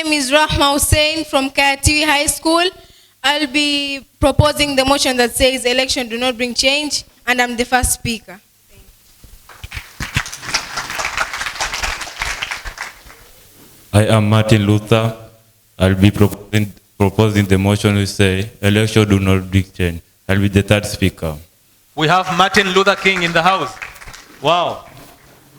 name is Rahma Hussein from Tiwi High School. I'll be proposing the motion that says election do not bring change, and I'm the first speaker. I am Martin Luther. I'll be proposing the motion which say election do not bring change. I'll be the third speaker. We have Martin Luther King in the house. Wow.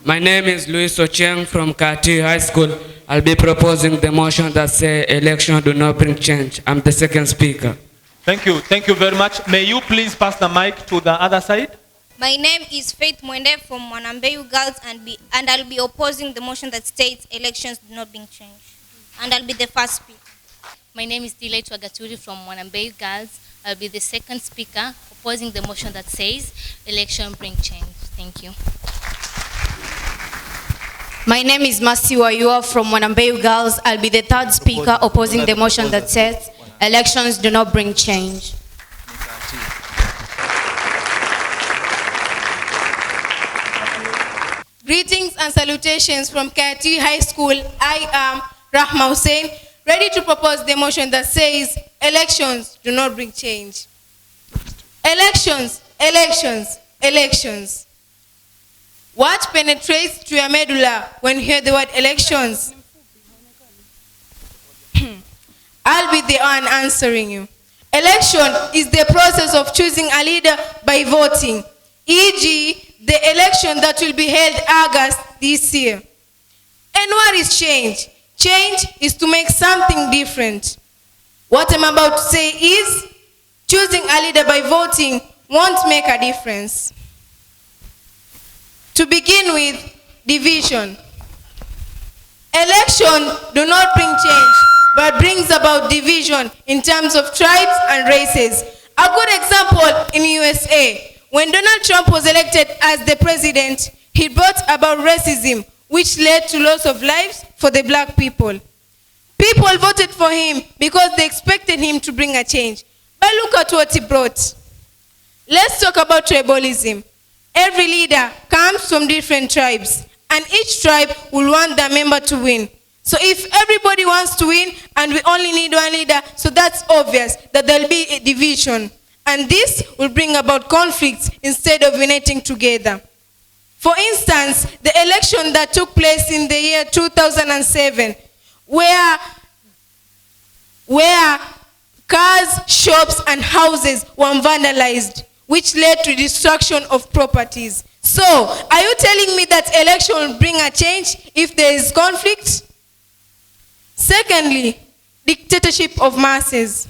My name is Luis Ochieng from Tiwi High School. I'll be proposing the motion that says election do not bring change. I'm the second speaker. Thank you. Thank you very much. May you please pass the mic to the other side? My name is Faith Mwende from Mwanambeyu Girls, and I'll be opposing the motion that states elections do not bring change. And I'll be the first speaker. My name is Delight Wagaturi from Mwanambeyu Girls. I'll be the second speaker opposing the motion that says election bring change. Thank you. My name is Masi Wayua from Mwanambeyu Girls. I'll be the third speaker opposing the motion that says elections do not bring change. Greetings and salutations from Tiwi High School. I am Rahma Hussein, ready to propose the motion that says elections do not bring change. Elections, elections, elections. What penetrates to your medulla when you hear the word elections? I'll be the one answering you. Election is the process of choosing a leader by voting, e.g., the election that will be held August this year. And what is change? Change is to make something different. What I'm about to say is, choosing a leader by voting won't make a difference. To begin with, division. Election do not bring change, but brings about division in terms of tribes and races. A good example in USA, when Donald Trump was elected as the president, he brought about racism, which led to loss of lives for the black people. People voted for him because they expected him to bring a change. But look at what he brought. Let's talk about tribalism. Every leader comes from different tribes, and each tribe will want their member to win. So if everybody wants to win, and we only need one leader, so that's obvious that there'll be a division. And this will bring about conflicts instead of uniting together. For instance, the election that took place in the year 2007, where cars, shops, and houses were vandalized, which led to destruction of properties. So, are you telling me that election will bring a change if there is conflict? Secondly, dictatorship of masses.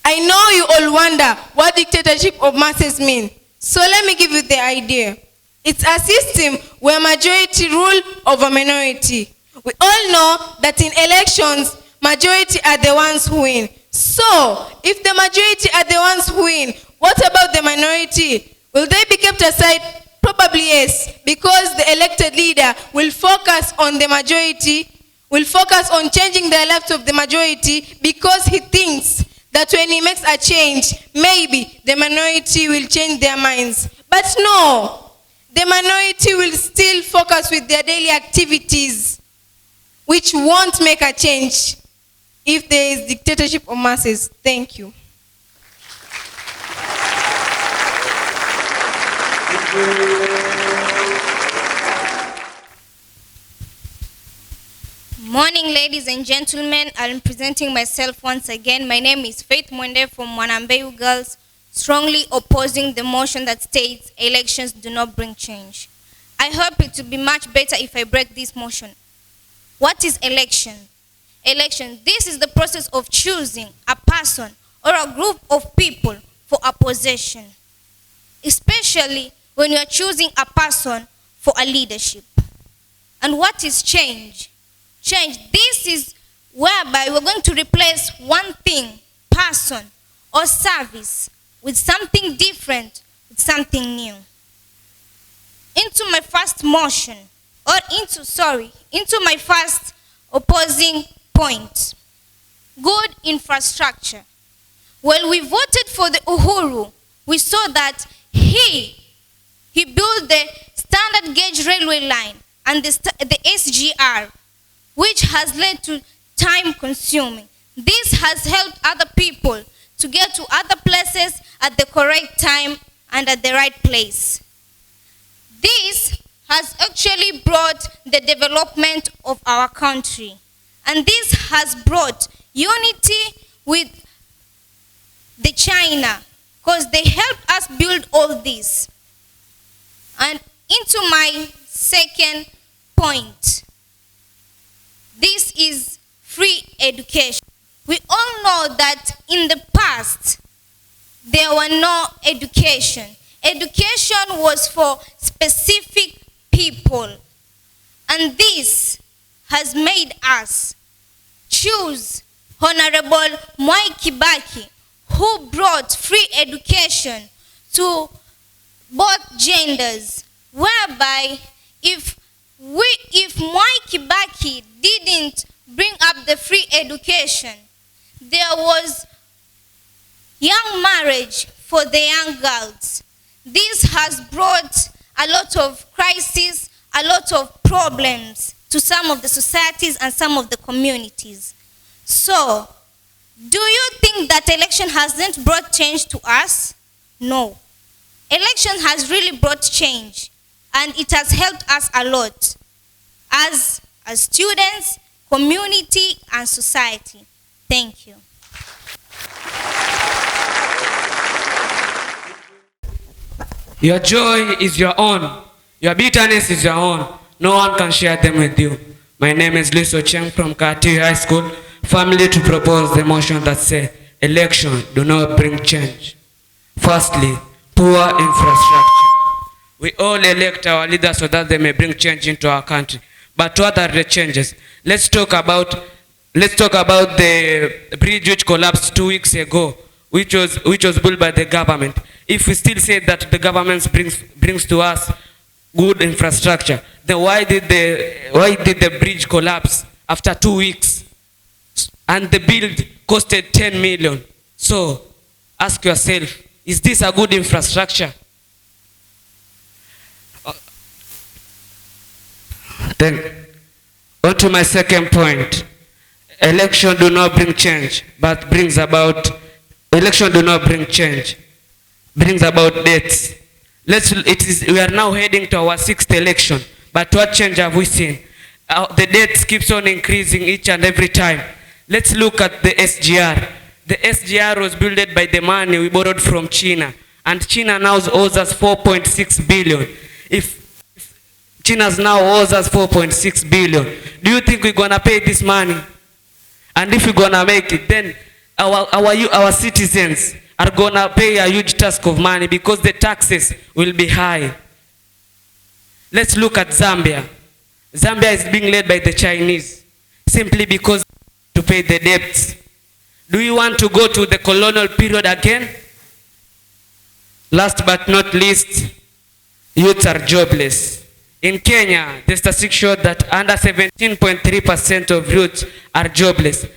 I know you all wonder what dictatorship of masses mean. So let me give you the idea. It's a system where majority rule over minority. We all know that in elections, majority are the ones who win. So, if the majority are the ones who win, what about the minority? Will they be kept aside? Probably yes, because the elected leader will focus on the majority, will focus on changing the lives of the majority, because he thinks that when he makes a change, maybe the minority will change their minds. But no, the minority will still focus with their daily activities, which won't make a change if there is dictatorship of masses. Thank you. Morning, ladies and gentlemen. I'm presenting myself once again. My name is Faith Mwende from Mwanambeyu Girls, strongly opposing the motion that states elections do not bring change. I hope it will be much better if I break this motion. What is election? Election, this is the process of choosing a person or a group of people for a position, especially when you are choosing a person for a leadership. And what is change? Change, this is whereby we're going to replace one thing, person, or service with something different, with something new. Into my first motion, into my first opposing point. Good infrastructure. When we voted for the Uhuru, we saw that he built the standard gauge railway line and the SGR, which has led to time consuming. This has helped other people to get to other places at the correct time and at the right place. This has actually brought the development of our country. And this has brought unity with the China, because they helped us build all this. And into my second point. This is free education. We all know that in the past, there were no education. Education was for specific people. And this has made us choose Honorable Mwai Kibaki, who brought free education to both genders, whereby if Mwai Kibaki didn't bring up the free education, there was young marriage for the young girls. This has brought a lot of crises, a lot of problems to some of the societies and some of the communities. So, do you think that election hasn't brought change to us? No. Election has really brought change, and it has helped us a lot as students, community, and society. Thank you. Your joy is your own. Your bitterness is your own. No one can share them with you. My name is Luis Ocheng from Tiwi High School. Family to propose the motion that says, election do not bring change. Firstly, poor infrastructure. We all elect our leaders so that they may bring change into our country. But what are the changes? Let's talk about the bridge which collapsed 2 weeks ago, which was built by the government. If we still say that the government brings to us good infrastructure, then why did the bridge collapse after 2 weeks? And the build costed 10 million. So ask yourself, is this a good infrastructure? Then on to my second point. Election do not bring change, but brings about deaths. We are now heading to our 6th election, but what change have we seen? The deaths keeps on increasing each and every time. Let's look at the SGR. The SGR was built by the money we borrowed from China, and China now owes us 4.6 billion. If China now owes us 4.6 billion, do you think we're gonna pay this money? And if we're gonna make it, then our citizens are gonna pay a huge task of money because the taxes will be high. Let's look at Zambia. Zambia is being led by the Chinese simply because to pay the debts. Do you want to go to the colonial period again? Last but not least, youths are jobless. In Kenya, the statistics show that under 17.3% of youths are jobless.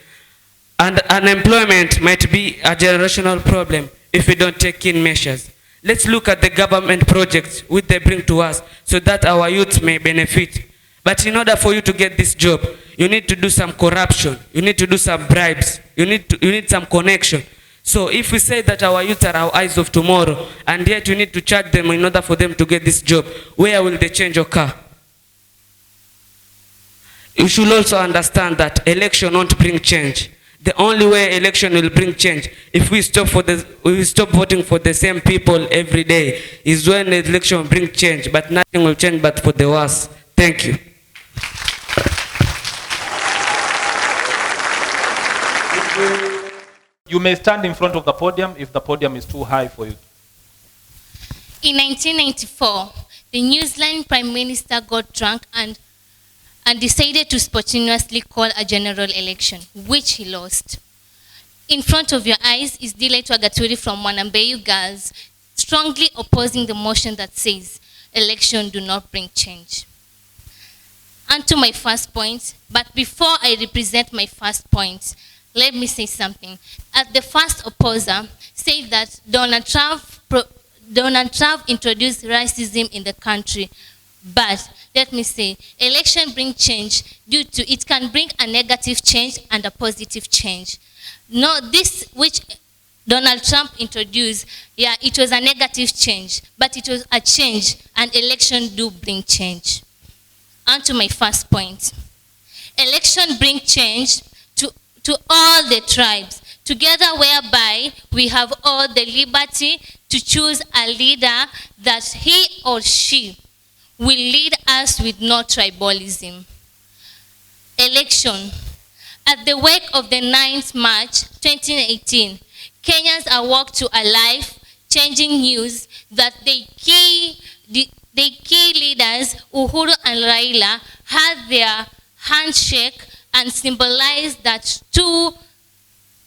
And unemployment might be a generational problem if we don't take in measures. Let's look at the government projects which they bring to us so that our youth may benefit. But in order for you to get this job, you need to do some corruption, you need to do some bribes, you need some connection. So if we say that our youth are our eyes of tomorrow, and yet you need to charge them in order for them to get this job, where will the change occur? You should also understand that election won't bring change. The only way election will bring change, if we stop voting for the same people every day, is when the election will bring change, but nothing will change but for the worse. Thank you. You may stand in front of the podium if the podium is too high for you. In 1994, the New Zealand Prime Minister got drunk and decided to spontaneously call a general election, which he lost. In front of your eyes is Diletu Agaturi from Mwanambeyu Girls, strongly opposing the motion that says, election do not bring change. And to my first point, but before I represent my first point, let me say something. As the first opposer said that Donald Trump introduced racism in the country, but let me say, election bring change due to it can bring a negative change and a positive change. No, this which Donald Trump introduced, yeah, it was a negative change, but it was a change, and election do bring change. On to my first point. Election bring change to all the tribes, together whereby we have all the liberty to choose a leader that he or she will lead us with no tribalism. Election. At the wake of the 9th March 2018, Kenyans awoke to a life-changing news that the key leaders, Uhuru and Raila, had their handshake and symbolized that two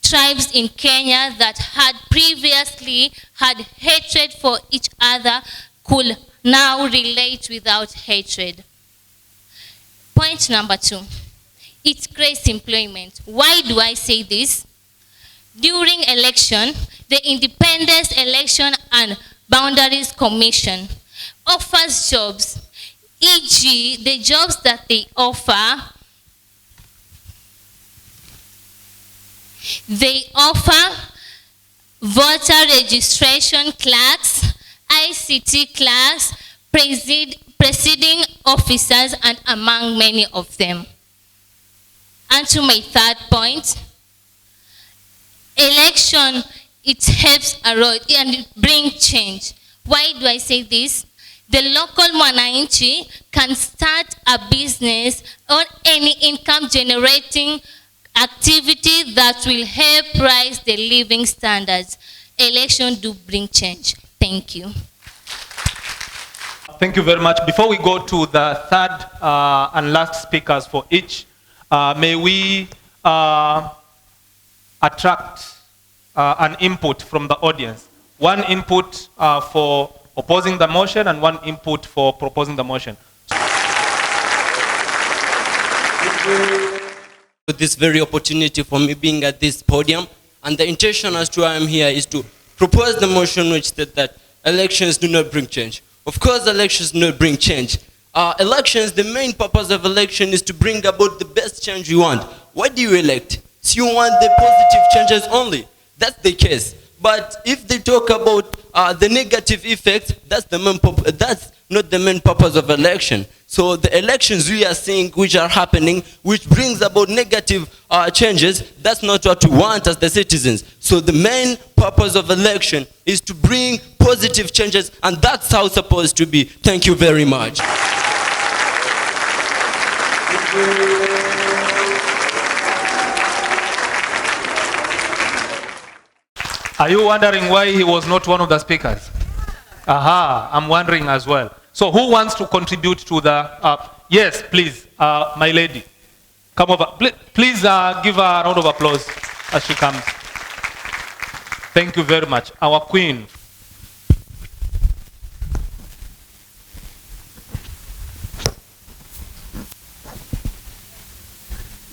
tribes in Kenya that had previously had hatred for each other could now relate without hatred. Point number 2. It creates employment. Why do I say this? During election, the Independence Election and Boundaries Commission offers jobs, e.g. the jobs that they offer voter registration clerks, ICT clerks, presiding officers, and among many of them. And to my third point, election, it helps a lot and it brings change. Why do I say this? The local mwananchi can start a business or any income generating activity that will help rise the living standards. Election do bring change. Thank you. Thank you very much. Before we go to the third and last speakers for each, may we attract an input from the audience. One input for opposing the motion and one input for proposing the motion. With this very opportunity for me being at this podium, and the intention as to why I'm here is to propose the motion which said that elections do not bring change. Of course, elections do not bring change. Elections, the main purpose of election is to bring about the best change you want. Why do you elect? So you want the positive changes only. That's the case. But if they talk about the negative effects, that's not the main purpose of election. So the elections we are seeing which are happening, which brings about negative changes, that's not what we want as the citizens. So the main purpose of election is to bring positive changes, and that's how it's supposed to be. Thank you very much. Are you wondering why he was not one of the speakers? Aha, I'm wondering as well. So who wants to contribute to the, yes, please, my lady. Come over. Please give her a round of applause as she comes. Thank you very much. Our queen.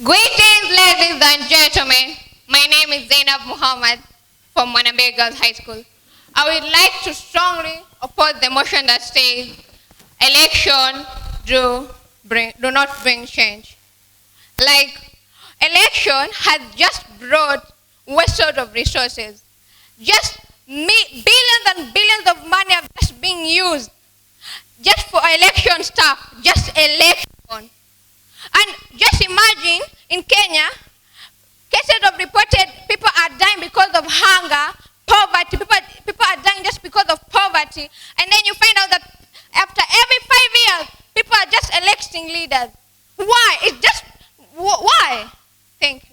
Greetings, ladies and gentlemen. My name is Zainab Muhammad from Mwanambeyu Girls High School. I would like to strongly oppose the motion that says election do not bring change. Like, election has just brought wasted of resources. Just billions and billions of money have just been used just for election stuff, just election. And just imagine in Kenya, cases of reported people are dying because of hunger, poverty. People are dying just because of poverty. And then you find out that after every 5 years, people are just electing leaders. Why? It's just, why? Thank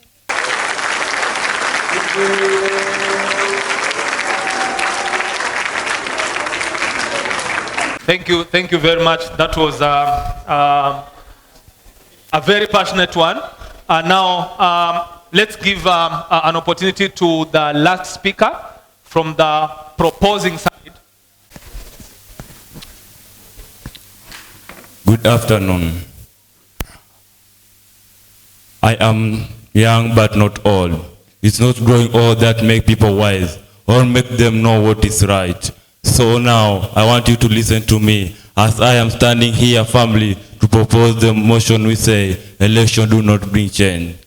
you. Thank you very much. That was a very passionate one. Now, let's give an opportunity to the last speaker from the proposing side. Good afternoon. I am young but not old. It's not growing old that make people wise or make them know what is right. So now I want you to listen to me as I am standing here firmly to propose the motion we say, election do not bring change.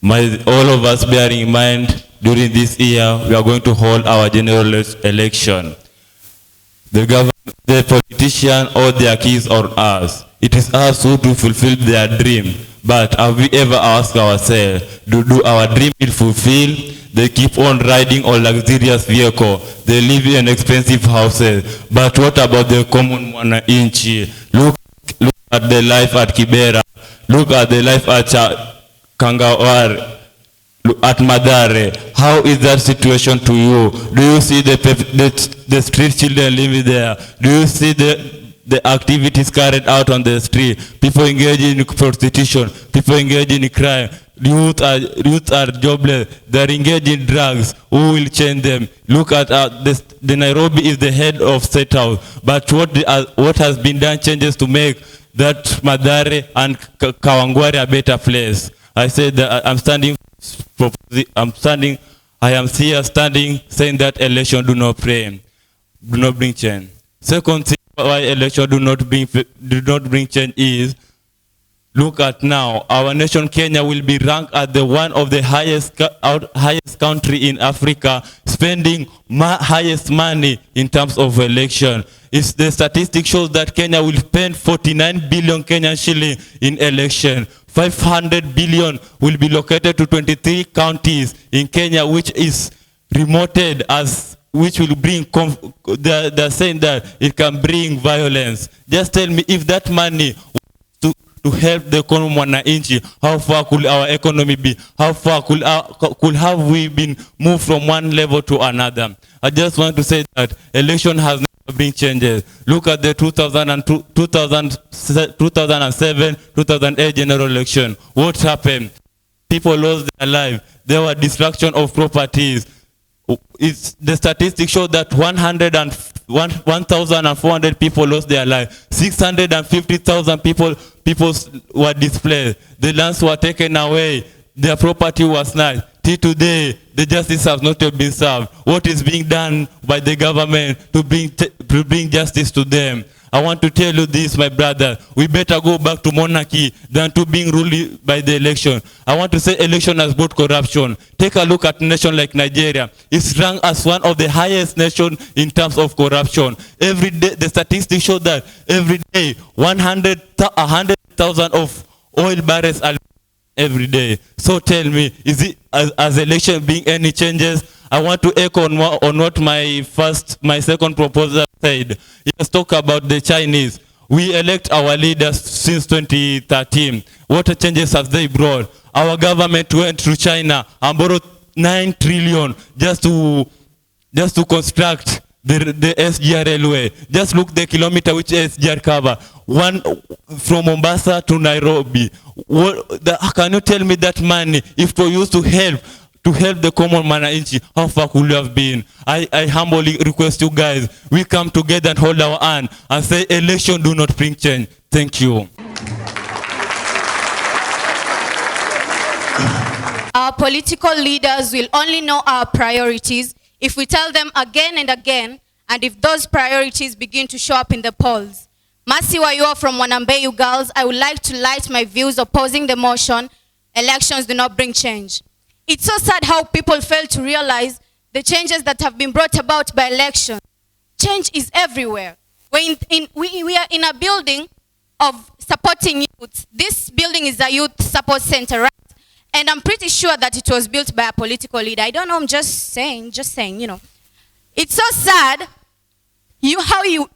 All of us bearing in mind, during this year, we are going to hold our general election. The politician or their keys on us. It is us who to fulfill their dream. But have we ever asked ourselves, do our dream is fulfilled? They keep on riding on luxurious vehicle. They live in expensive houses. But what about the common mwananchi? Look at the life at Kibera. Look at the life at Kangawar. At Madare. How is that situation to you? Do you see the street children living there? Do you see the activities carried out on the street? People engaging in prostitution, people engaging in crime, youth are jobless, they're engaging in drugs. Who will change them? Look at the Nairobi is the head of state house, but what has been done changes to make that Madare and Kawangware a better place. I said that I am here standing saying that election do not bring change. Second thing why election do not bring change is, look at now, our nation Kenya will be ranked as one of the highest country in Africa, spending highest money in terms of election. It's the statistic shows that Kenya will spend 49 billion Kenyan shilling in election. 500 billion will be located to 23 counties in Kenya, which is remoted as, which will bring, they're saying that it can bring violence. Just tell me, if that money to help the common mwananchi, how far could our economy be? How far could have we been moved from one level to another? I just want to say that election has never bring changes. Look at the 2007, 2008 general election. What happened? People lost their life. There were destruction of properties. The statistics show that 1,400 people lost their life. 650,000 people were displaced. The lands were taken away. Their property was snatched. Till today, the justice has not been served. What is being done by the government to bring justice to them? I want to tell you this, my brother. We better go back to monarchy than to being ruled by the election. I want to say election has brought corruption. Take a look at a nation like Nigeria. It's ranked as one of the highest nations in terms of corruption. Every day, the statistics show that every day, 100,000 of oil barrels are every day. So tell me, is it as election being any changes? I want to echo on what my second proposal said. Let's talk about the Chinese. We elect our leaders since 2013. What changes have they brought? Our government went to China and borrowed 9 trillion just to construct the SGR railway. Just look the kilometer which SGR cover. One from Mombasa to Nairobi. Can you tell me that money, if it was used to help the common mwananchi, how far could we have been? I humbly request you guys, we come together and hold our hand and say election do not bring change. Thank you. Our political leaders will only know our priorities if we tell them again and again, and if those priorities begin to show up in the polls. Mercy Wayua from Mwanambeyu Girls, I would like to light my views opposing the motion, elections do not bring change. It's so sad how people fail to realize the changes that have been brought about by elections. Change is everywhere. We are in a building of supporting youth. This building is a youth support center, right? And I'm pretty sure that it was built by a political leader. I don't know, I'm just saying, you know. It's so sad how you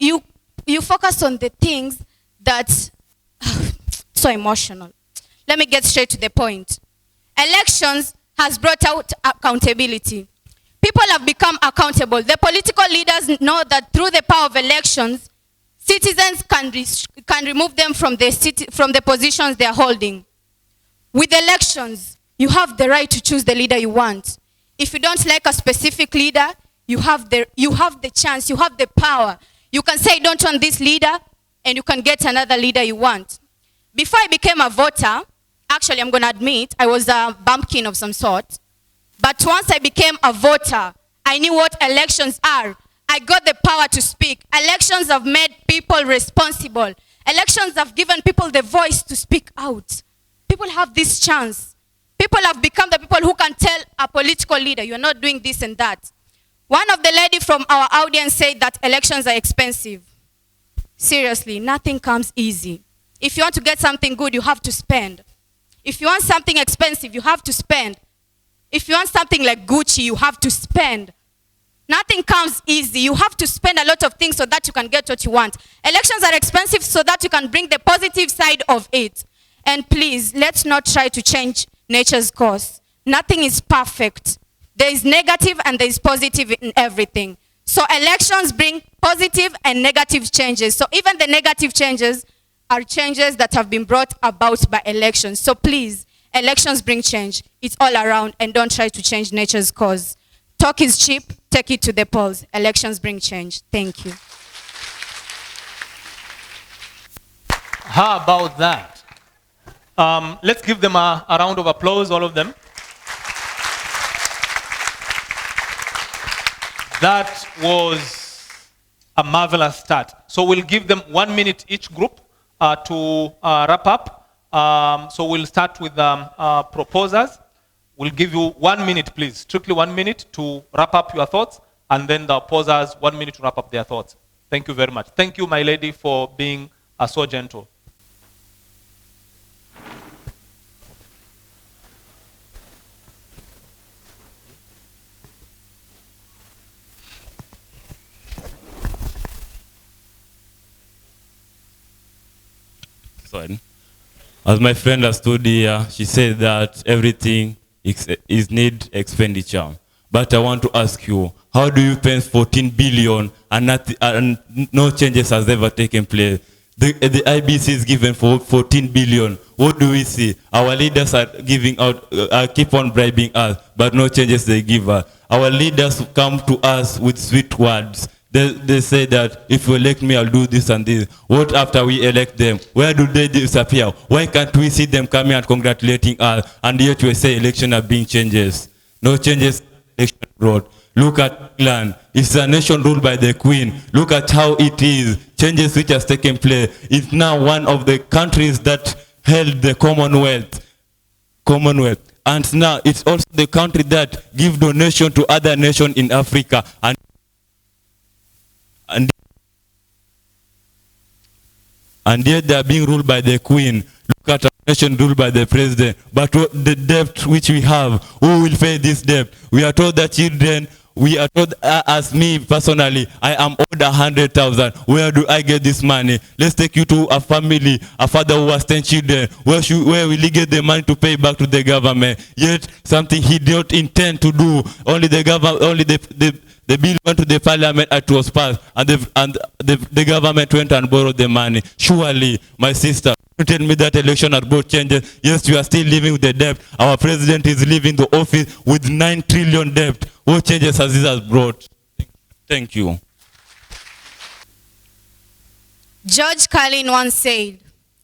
focus on the things that, so emotional. Let me get straight to the point. Elections has brought out accountability. People have become accountable. The political leaders know that through the power of elections, citizens can remove them from the positions they are holding. With elections, you have the right to choose the leader you want. If you don't like a specific leader, you have the chance, you have the power. You can say, don't want this leader, and you can get another leader you want. Before I became a voter, actually, I'm going to admit, I was a bumpkin of some sort. But once I became a voter, I knew what elections are. I got the power to speak. Elections have made people responsible. Elections have given people the voice to speak out. People have this chance. People have become the people who can tell a political leader, you're not doing this and that. One of the lady from our audience said that elections are expensive. Seriously, nothing comes easy. If you want to get something good, you have to spend. If you want something expensive, you have to spend. If you want something like Gucci, you have to spend. Nothing comes easy. You have to spend a lot of things so that you can get what you want. Elections are expensive so that you can bring the positive side of it. And please, let's not try to change nature's course. Nothing is perfect. There is negative and there is positive in everything. So elections bring positive and negative changes. So even the negative changes are changes that have been brought about by elections. So please, elections bring change. It's all around, and don't try to change nature's course. Talk is cheap, take it to the polls. Elections bring change. Thank you. How about that? Let's give them a round of applause, all of them. That was a marvelous start. So we'll give them 1 minute each group to wrap up. So we'll start with proposers. We'll give you 1 minute, please, strictly 1 minute to wrap up your thoughts, and then the opposers 1 minute to wrap up their thoughts. Thank you very much. Thank you, my lady, for being so gentle. As my friend has stood here, she said that everything is need expenditure. But I want to ask you, how do you spend 14 billion and no changes has ever taken place? The IBC is given for 14 billion. What do we see? Our leaders are giving out, keep on bribing us, but no changes they give us. Our leaders come to us with sweet words. They say that if you elect me, I'll do this and this. What after we elect them? Where do they disappear? Why can't we see them coming and congratulating us? And yet we say election are being changes. No changes election brought. Look at England. It's a nation ruled by the Queen. Look at how it is. Changes which has taken place. It's now one of the countries that held the Commonwealth. And now it's also the country that give donation to other nations in Africa. And yet they are being ruled by the Queen. Look at our nation ruled by the President. But the debt which we have, who will pay this debt? We are told that children, we are told, as me personally, I am owed 100,000. Where do I get this money? Let's take you to a family, a father who has 10 children. Where will he get the money to pay back to the government? Yet something he did not intend to do. Only the government, the bill went to the parliament, it was passed, and the government went and borrowed the money. Surely, my sister, you tell me that election has brought changes. Yes, you are still living with the debt. Our president is leaving the office with 9 trillion debt. What changes has this brought? Thank you. George Carlin once said,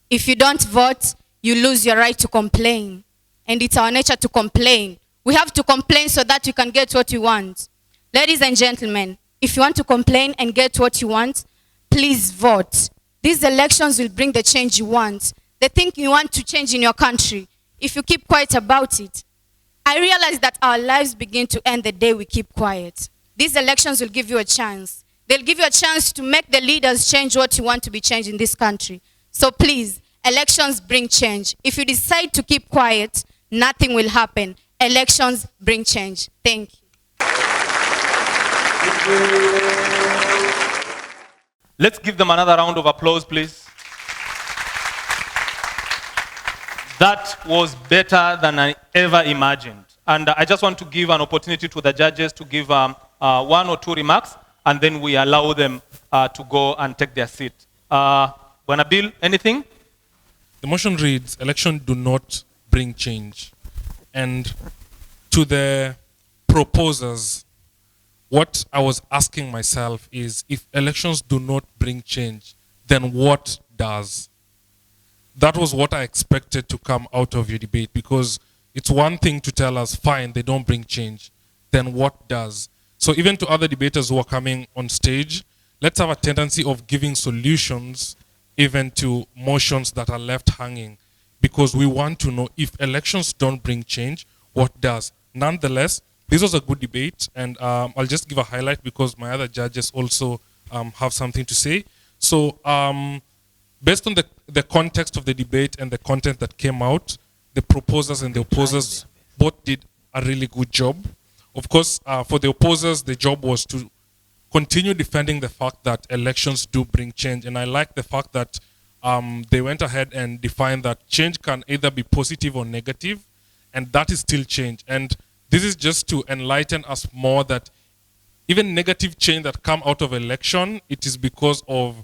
if you don't vote, you lose your right to complain. And it's our nature to complain. We have to complain so that we can get what we want. Ladies and gentlemen, if you want to complain and get what you want, please vote. These elections will bring the change you want, the thing you want to change in your country, if you keep quiet about it. I realize that our lives begin to end the day we keep quiet. These elections will give you a chance. They'll give you a chance to make the leaders change what you want to be changed in this country. So please, elections bring change. If you decide to keep quiet, nothing will happen. Elections bring change. Thank you. Let's give them another round of applause, please. That was better than I ever imagined. And I just want to give an opportunity to the judges to give 1 or 2 remarks, and then we allow them to go and take their seat. Mwanambeyu, anything? The motion reads, elections do not bring change. And to the proposers, what I was asking myself is, if elections do not bring change, then what does? That was what I expected to come out of your debate, because it's one thing to tell us, fine, they don't bring change. Then what does? So even to other debaters who are coming on stage, let's have a tendency of giving solutions even to motions that are left hanging, because we want to know if elections don't bring change, what does? Nonetheless, this was a good debate, and I'll just give a highlight because my other judges also have something to say. So based on the context of the debate and the content that came out, the proposers and the opposers both did a really good job. Of course, for the opposers, the job was to continue defending the fact that elections do bring change. And I like the fact that they went ahead and defined that change can either be positive or negative, and that is still change. And this is just to enlighten us more that even negative change that come out of election, it is because of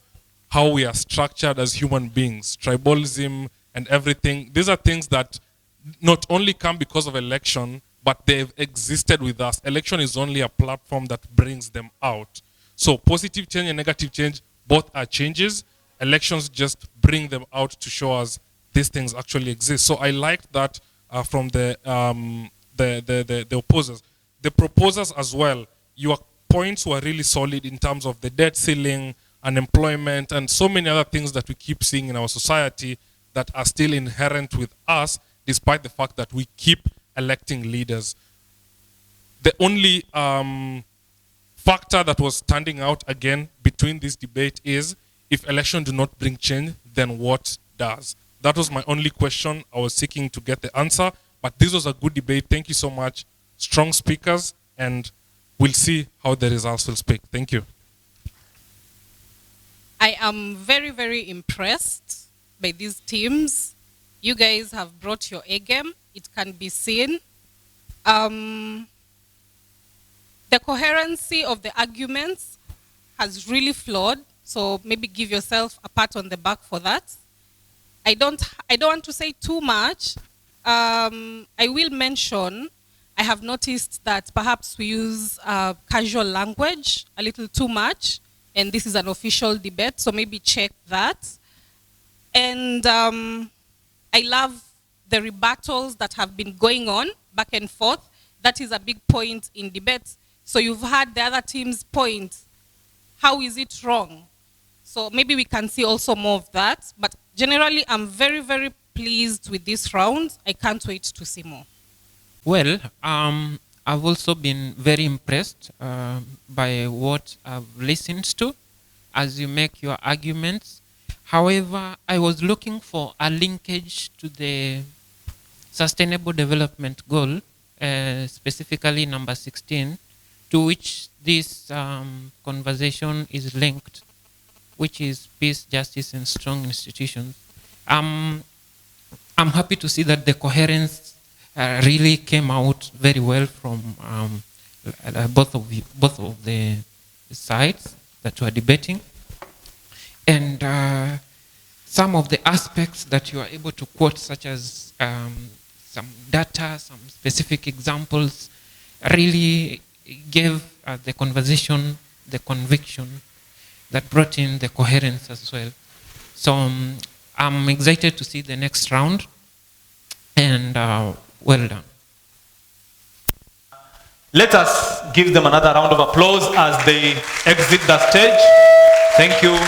how we are structured as human beings, tribalism and everything. These are things that not only come because of election, but they've existed with us. Election is only a platform that brings them out. So positive change and negative change, both are changes. Elections just bring them out to show us these things actually exist. So I liked that from the opposers. The proposers as well, your points were really solid in terms of the debt ceiling, unemployment, and so many other things that we keep seeing in our society that are still inherent with us, despite the fact that we keep electing leaders. The only factor that was standing out again between this debate is, if election do not bring change, then what does? That was my only question. I was seeking to get the answer, but this was a good debate. Thank you so much. Strong speakers, and we'll see how the results will speak. Thank you. I am very, very impressed by these teams. You guys have brought your A game. It can be seen. The coherency of the arguments has really flowed. So maybe give yourself a pat on the back for that. I don't want to say too much. I will mention, I have noticed that perhaps we use casual language a little too much, and this is an official debate, so maybe check that. And I love the rebuttals that have been going on back and forth. That is a big point in debates. So you've had the other team's point. How is it wrong? So maybe we can see also more of that. But generally, I'm very, very pleased with this round. I can't wait to see more. Well, I've also been very impressed by what I've listened to as you make your arguments. However, I was looking for a linkage to the Sustainable Development Goal, specifically number 16, to which this conversation is linked, which is peace, justice, and strong institutions. I'm happy to see that the coherence really came out very well from both of the sides that were debating. And some of the aspects that you are able to quote, such as some data, some specific examples, really gave the conversation the conviction that brought in the coherence as well. So I'm excited to see the next round, and well done. Let us give them another round of applause as they exit the stage. Thank you.